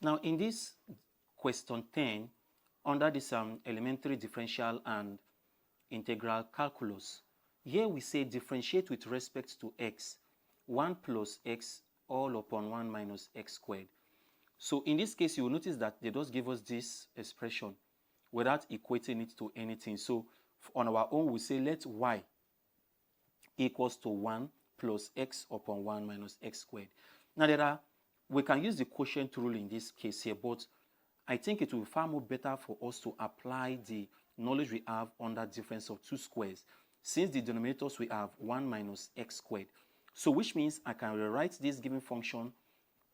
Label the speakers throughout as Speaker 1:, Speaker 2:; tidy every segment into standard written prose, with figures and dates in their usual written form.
Speaker 1: Now, in this question 10, under this elementary differential and integral calculus, here we say differentiate with respect to x, 1 plus x all upon 1 minus x squared. So in this case, you will notice that they just give us this expression without equating it to anything. So on our own, we say let y equals to 1 plus x upon 1 minus x squared. Now, we can use the quotient rule in this case here, but I think it will be far more better for us to apply the knowledge we have under difference of two squares, since the denominators we have 1 minus x squared. So which means I can rewrite this given function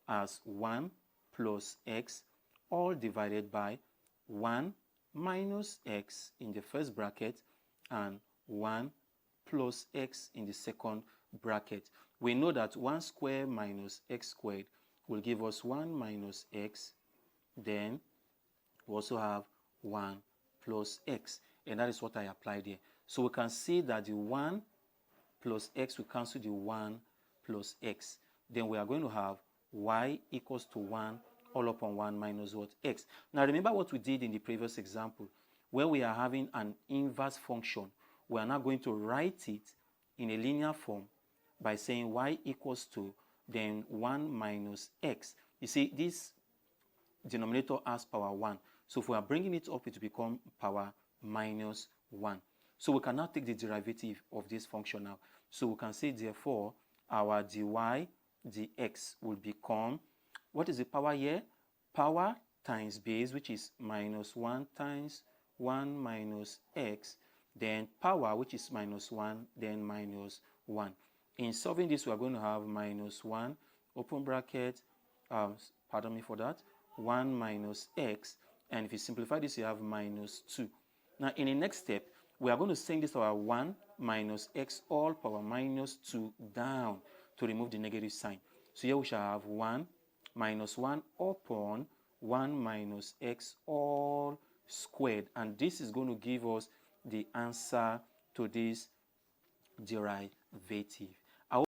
Speaker 1: as 1 plus x all divided by 1 minus x in the first bracket and 1 plus x in the second bracket. We know that 1 squared minus x squared will give us 1 minus x. Then we also have 1 plus x, and that is what I applied here. So we can see that the 1 plus x will cancel the 1 plus x. Then we are going to have y equals to 1 all upon 1 minus what? X. Now remember what we did in the previous example, where we are having an inverse function. We are now going to write it in a linear form by saying y equals to then 1 minus x. You see, this denominator has power 1. So if we are bringing it up, it will become power minus 1. So we can now take the derivative of this function now. So we can say, therefore, our dy dx will become, what is the power here? Power times base, which is minus 1 times 1 minus x, then power, which is minus 1, then minus 1. In solving this, we are going to have minus 1, open bracket, pardon me for that, 1 minus x, and if you simplify this, you have minus 2. Now, in the next step, we are going to send this our 1 minus x all power minus 2 down to remove the negative sign. So here we shall have 1 minus 1 upon 1 minus x all squared. And this is going to give us the answer to this derivative.